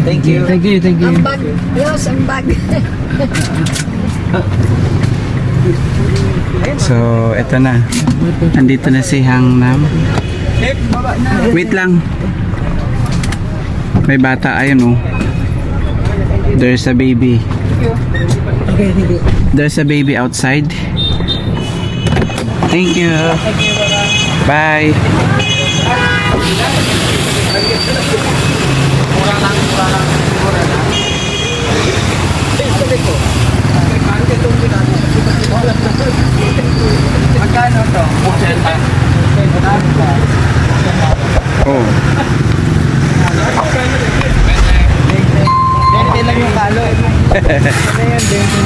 Thank you. Thank you, thank you. Ang bag. Yos, ang bag. So, eto na. Andito na si Hangnam. Wait lang. May bata, ayun oh. There's a baby. Okay, thank you. There's a baby outside. Thank you. Bye. Magkano to? Oh. Hindi lang yung kalo.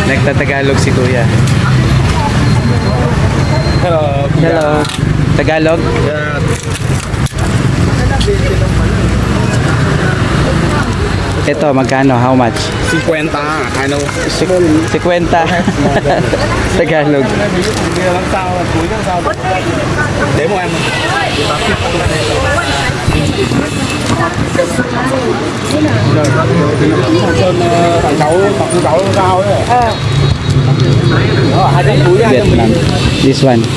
Nagtatagalog si Kuya. Hello. Hello. Tagalog? Yeah. Ito, magkano? How much? 50. Ano? 50. Tagalog. Hindi lang tao. Demo ano? Vietnam. This one. 40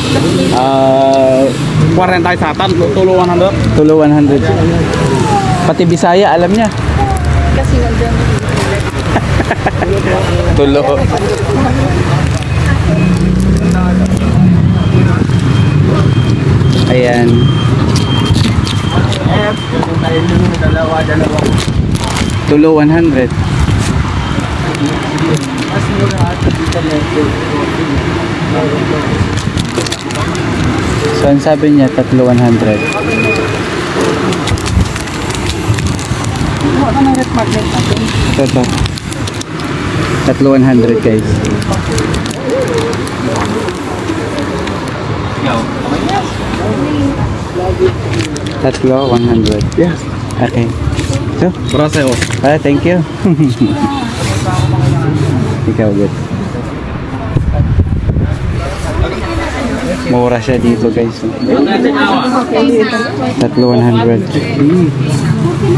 satan, tulo 100. Tulo 100. Pati Bisaya, alam niya. Kasi nandiyan. Tulo. Ayan. Tulo 100. So, ang sabi niya, tatlo 100. Ito. Tatlo 100 guys. Tatlo 100. Yes. Okay. So, Brasil. thank you. Ikaw good. Mura siya dito guys. Tatlo 100.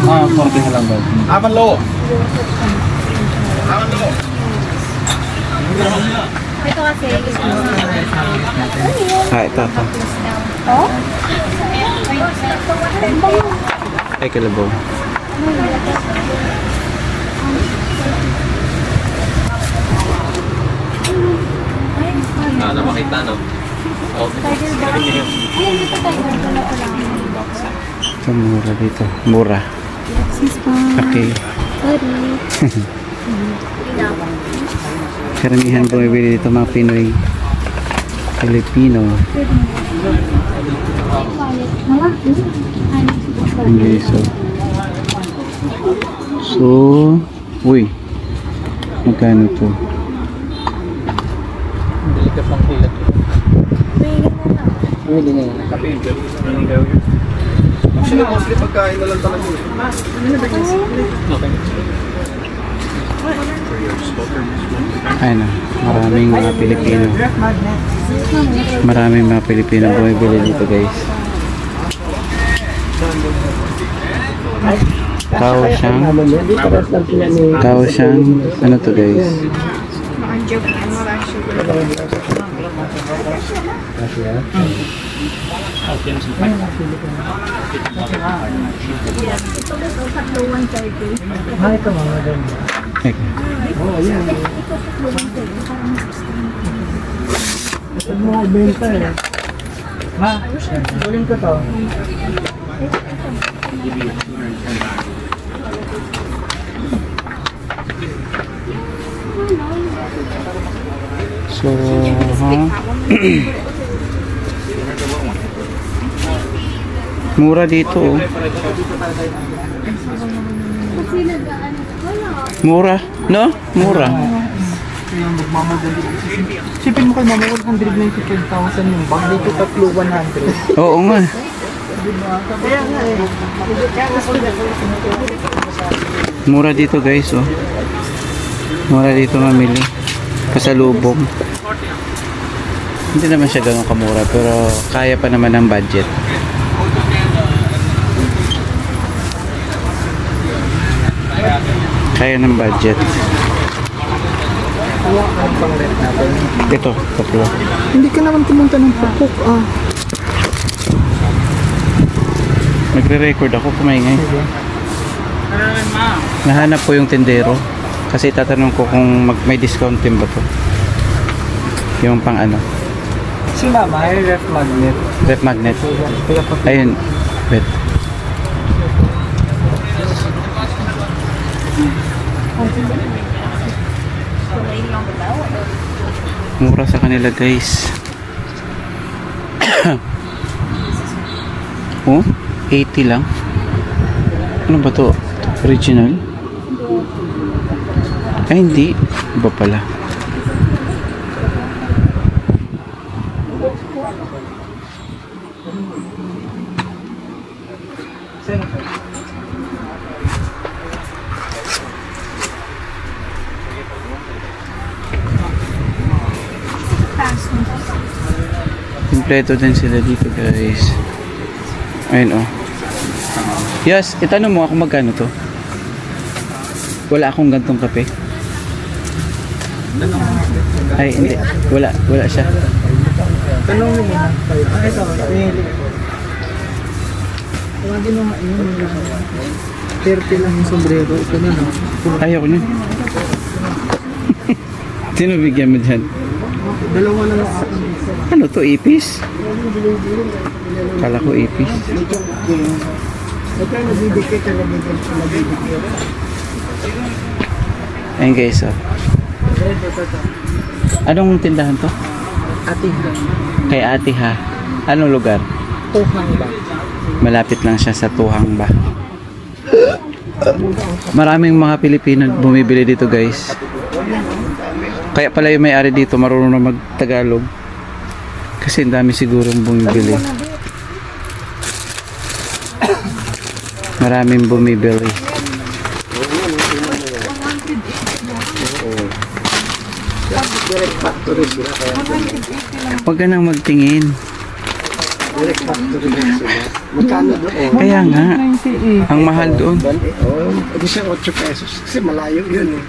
Ah, 40 lang ba? Aman lo. Ito kasi. Ito. Oh? Ay, kalabaw. Na makita no. Tiger ba? Ayun, dito tiger. Dala ko lang. Ito, mura dito. Mura. Sis pa. Okay. Sorry. Karamihan bumibili dito mga Pinoy. Filipino. Okay, so, uy, magkano to? Bili ka pang hilat. Bili na yan. Actually, mostly pagkain na lang talaga. Okay. Ayun na, maraming mga Pilipino. Maraming mga Pilipino bumibili dito guys. Kaohsiung, ano to guys? Okay. Ito mga benta eh. Ma, gawin ko to. So, mura dito oh. Mura, no? Mura. Yung magmamadali. Sipin mo kay mama, 195,000 yung bag. Dito tatlo 100. Oo nga. Kaya nga eh. Mura dito guys oh. Mura dito mamili. Pasalubong. Hindi naman siya ganun kamura pero kaya pa naman ng budget. kaya ng budget. Ito, tatlo. Hindi ka naman pumunta ng Pukok ah. Nagre-record ako, kumaingay. Nahanap ko yung tindero. Kasi tatanong ko kung may discount din ba to. Yung pang ano. Si Mama, ay ref magnet. Ref magnet. Ayun. Wait. Mura sa kanila guys. Oh, 80 lang. Ano ba to? Original? Ay hindi. Iba pala. Kompleto din sila dito guys. Ayun oh. Yes, itanong mo ako magkano to? Wala akong gantong kape. Ay, hindi. Wala siya. Tanong mo muna. Ah, ito. Tawagin mo nga yun. 30 lang yung sombrero. Ito na no. Ayoko niya. Sino bigyan mo dyan? Dalawa lang ako. Ano to, ipis? Kala ko ipis. Ito yung nabibigay ka nabibigay. Ayun guys, oh. Anong tindahan to? Ate. Kay Ate ha. Anong lugar? Tuhang ba? Malapit lang siya sa Tuhang ba. Maraming mga Pilipino bumibili dito guys. Kaya pala yung may-ari dito marunong na mag-Tagalog. Kasi ang dami sigurong bumibili. Maraming bumibili. Direct factory sila kaya. Huwag ka nang magtingin. Direct factory sila. Magkano doon? Kaya nga, ang mahal doon. Oo, edi siya 8 pesos. Kasi malayo yun eh.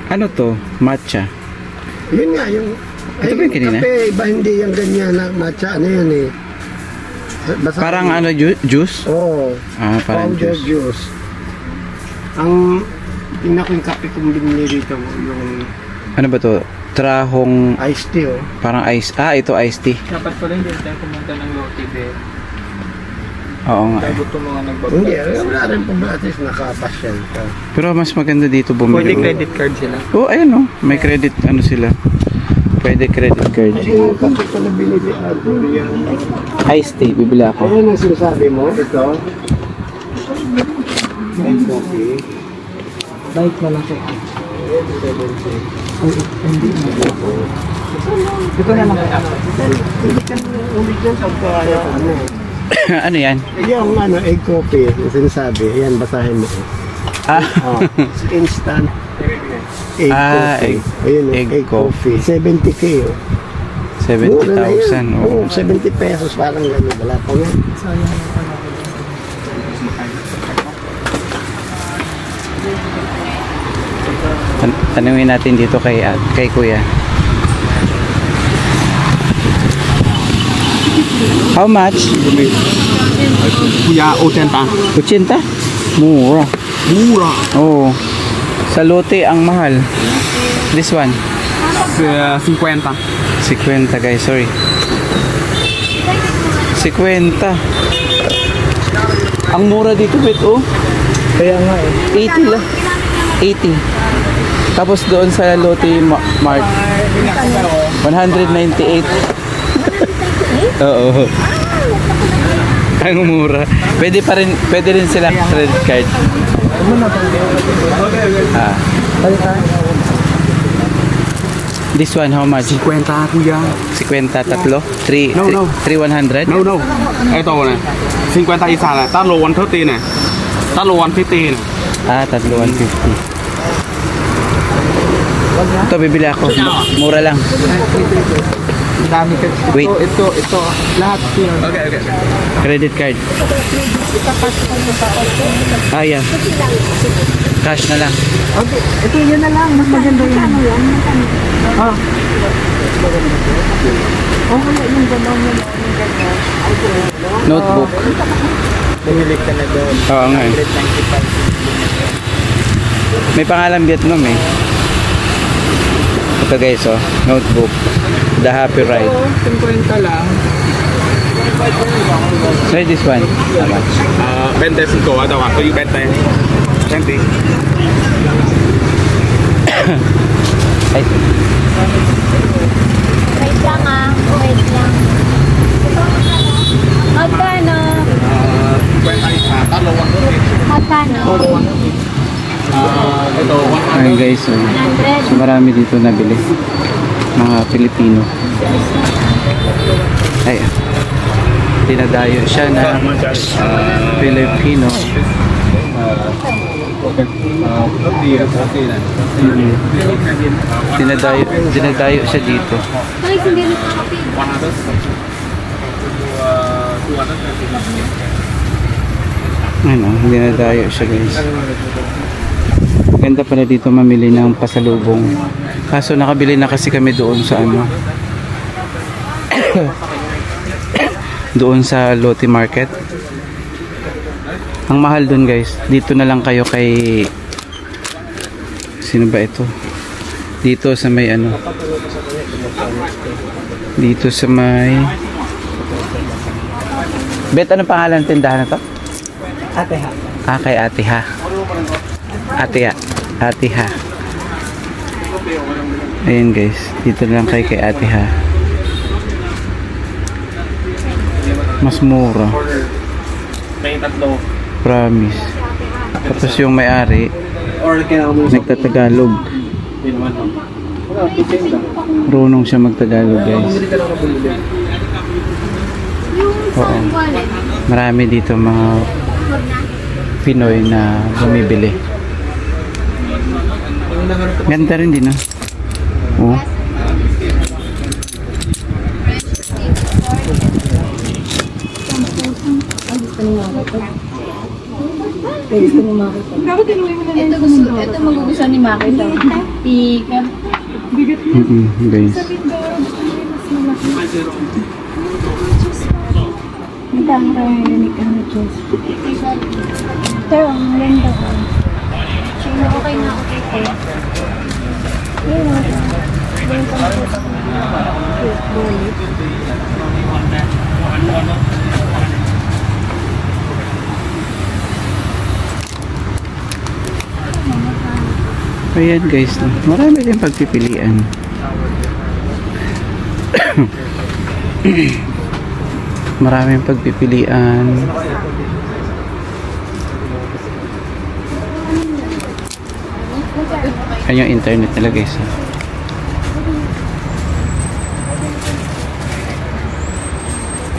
Ano to? Matcha. Yun nga yung... Ito ba yung kanina? Kape, iba hindi yung ganyan na matcha. Ano yun eh. Basta Parang ano, juice? Oo. Ah, parang powder juice. juice. Ang... Tingnan ko yung kape kong binili dito. Yung Ano ba to? Trahong, iced tea oh. parang ice. Ah, ito iced tea. Dapat ko rin din tayo pumunta ng Lotte Bear. Oo nga. Tayo ito mga nagbablog. Hindi, wala rin po ba at least nakapasyal ka. Pero mas maganda dito Pwede bumili. credit card sila. Oh, ayun oh. May credit ano sila. Pwede credit card. Yung kape ko na binili ako. Iced tea, bibili ako. Ayun ang sinasabi mo, ito. Ay, coffee. Bike na lang siya. Hindi na. Ito na lang kaya. Hindi ka sa kaya ano. Ano yan? Yung ano, egg coffee, yung sinasabi, yan, basahin mo. Ah, Oh, instant egg Ah, coffee. egg- Ayun, egg egg coffee. 70k oh. Mura na yun. 70,000. Oo, Oh. 70 pesos, parang gano'n. Wala pa nga. Tanungin natin dito kay Kuya. How much? Kuya, 80. 80? Mura. Mura. Oh. Sa lote ang mahal. This one. 50. 50 guys, sorry. 50. Ang mura dito, bet oh. Kaya nga eh. 80 lang. 80. Tapos doon sa Lotte Mart, 198. Oo. Ang mura. Pwede rin sila credit card. Ah. This one, how much? 50 kuya. 50, tatlo? 3, No, no. 100? No, no. Ito na. 50 isa na. Tatlo 130 na. Tatlo 150 na. Ah, tatlo 150. Ito, bibili ako. Mura lang. Ang dami ka. Wait. Ito. Lahat yun. Okay. Credit card. Yeah. Cash na lang. Okay, ito yun na lang. Mas maganda yun. Ah. Oh, wala yung gano'n yung gano'n. Notebook. Bumili ka na doon. Oo nga eh. 195. May pangalan Vietnam eh. Ito guys oh. Notebook. The Happy Ride. Oo, 50 lang. Try this one. How much? 25 daw ako. Yung 20. 20. Ay, Wait lang ah. Wait lang. Magkano? 20. Talawang doon. Magkano? Ito, 100. ayun guys oh. 100. So marami dito nabili. Mga Pilipino. Ay, dinadayo siya na Filipino. Dinadayo siya dito. Ay, hindi rin nakapig. Ano, dinadayo siya guys. Ganda pala dito mamili ng pasalubong. Kaso nakabili na kasi kami doon sa ano. Doon sa Lotte Market. Ang mahal doon guys. Dito na lang kayo kay sino ba ito? Dito sa may ano. Dito sa may Bet, anong pangalan ng tindahan na to? Ate ha. Ah, kay Ate Ha. Ate Ha. Ayan guys, dito lang kay Ate Ha. Mas mura. May tatlo. Promise. Tapos yung may-ari, Or kinakamuha nagtatagalog. Hindi naman. Marunong siya magtagalog guys. Hindi ka lang mabulili. Oo. Marami dito mga Pinoy na bumibili. Ganda rin din ah. Oh. Ito magugustuhan ni Maki ito. Pika. Guys. Magkano kayo unique ang choice? Pero ang ganda ko. Sino okay na ako dito? Yun o. Yung pang-post ko. Cute bullet. Ayan guys, marami din pagpipilian. Maraming pagpipilian. Ayan yung internet nila guys.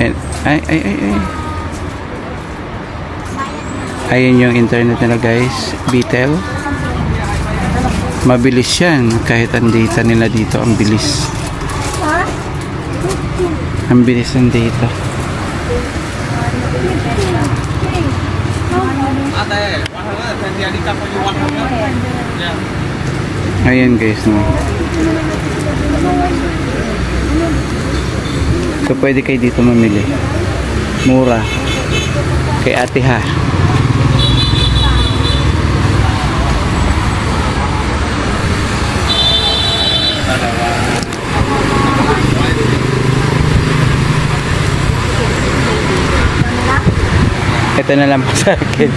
And, ay. Ayan yung internet nila guys. Bitel. Mabilis yan. Kahit ang data nila dito, ang bilis. Ang bilis ng data. Ayan guys, no. So pwede kayo dito mamili. Mura. Kay Ate Ha. Ito na lang po sa akin.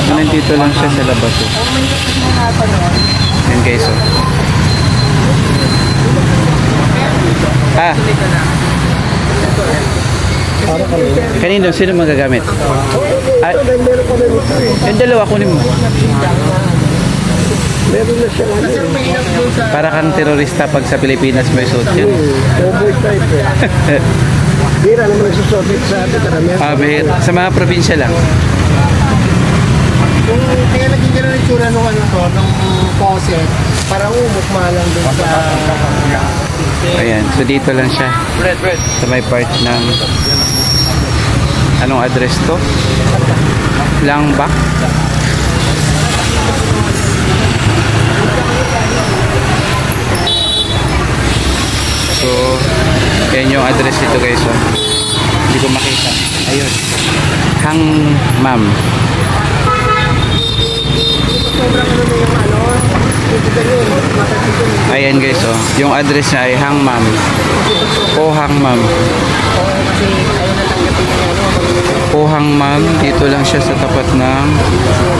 Nandito lang siya sa labas. Yan guys. Oh. Ah. Kanino? Sino magagamit? Ah, yung dalawa kunin mo. Para kang terorista pag sa Pilipinas may suot yun. Cowboy type eh. Bira naman nagsusot sa atin karamihan. Ah, bihira. Sa mga probinsya lang. Yung kaya naging gano'n yung tsura nung ano to, nung faucet, parang umukma lang dun sa... Ayan, so dito lang siya. Sa may part ng... Anong address to? Langbak? So, yan yung address dito guys. Oh. Hindi ko makita. Ayun. Hang Ma'am. Ayan guys, oh. Yung address niya ay Hang Ma'am. O Hang Ma'am. O Hang Ma'am. Dito lang siya sa tapat ng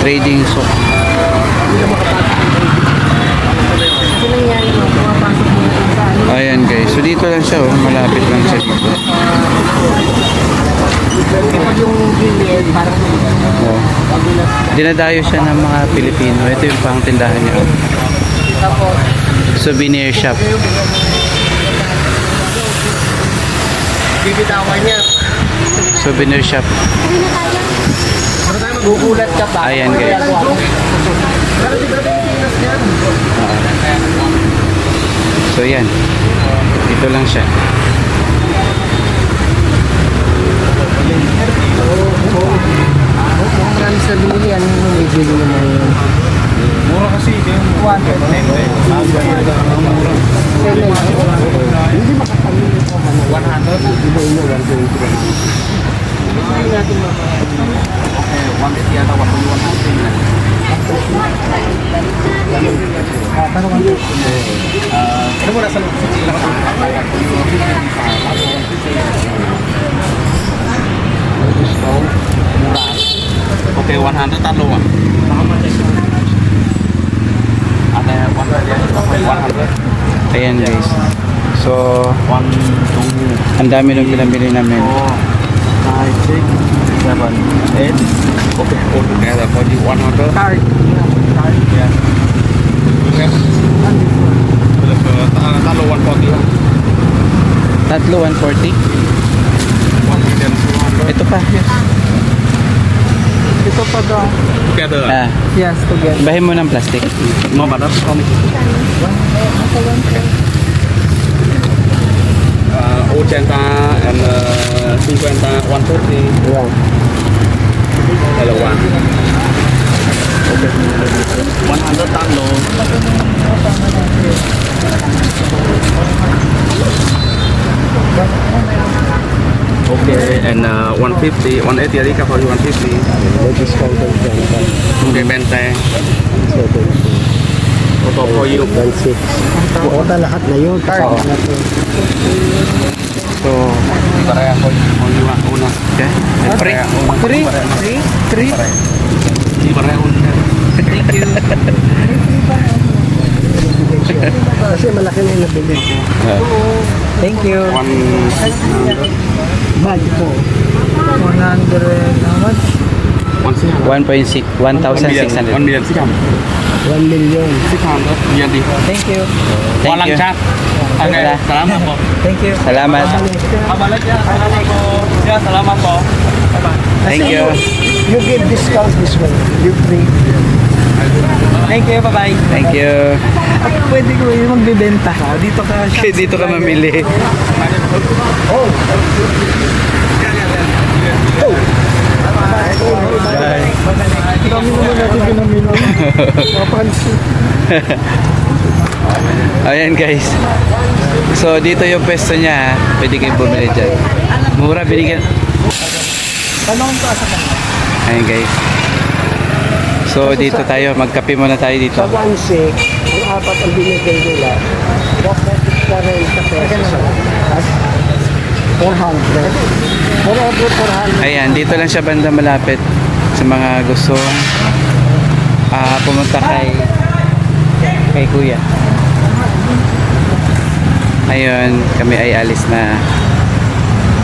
trading shop. Ayan guys. So dito lang siya, oh. Malapit lang siya dito. Oh. Dinadayo siya ng mga Pilipino. Ito yung pang tindahan niya. Souvenir shop. Bibitawan niya. Souvenir shop. Gugulat ka pa. Ayan guys. So yan. Ito lang siya. Marami sa binili, ano yung may bili mo na yun? Mura kasi ito yung 100. Hindi makapamili ko ano. 100? Iba ino, 120. Hindi natin Ano mo nasa loob? Okay, 100 talo ah. Ada 100. Ayan guys. So, 1, 2, ang dami nung pinamili namin. 5, 6, 7, 8. Okay, all together for you 100. card. Yeah. Okay. Talo 140. Tatlo, 140. 1 Ito pa. Ito pa daw. together. Ah, Yes, together. ibahin mo ng plastic. Mau barat kami. 80 and 50, 140. Wow. Hello, 1. Okay. 100 talo. Okay, and 150, 180 Rika for you 150. May discount ang benta. Okay, bente. Auto for you. 1.6. Buota lahat na yun. Card. So, Pareha for you una. okay. Free. Three? Di pareha una. Thank you. Kasi malaki na yung nabili. Thank you. 100. Bag po. 100. How much? 1.6, 1,600. 1 million 600. 1 million. 600. Yan di. Thank you. Thank Walang you. chat. Okay, Wala. salamat po. Thank you. Salamat. Kabalik ya, salamat po. Ya, salamat po. Thank you. You give discount this one. You free. Thank you. Bye-bye. Thank you. Pwede ko yung magbibenta. Dito ka. Okay, dito ka mamili. Kami naman natin ginamino. Mapansin. Ayan guys. So dito yung pwesto niya. Pwede kayong bumili dyan. Mura binigyan. Tanong ko sa kanila. Ayan guys. So dito tayo. Magkape muna tayo dito. Sa 1.6, ang apat ang binigay nila. Dapat pa rin sa peso. 400. 400. Ayan. Dito lang siya banda malapit. Sa mga gustong pumunta kay kuya. Ayun. Kami ay alis na.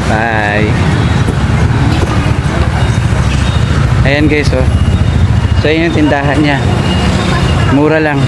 Bye. Ayan guys oh. So yun yung tindahan niya. Mura lang.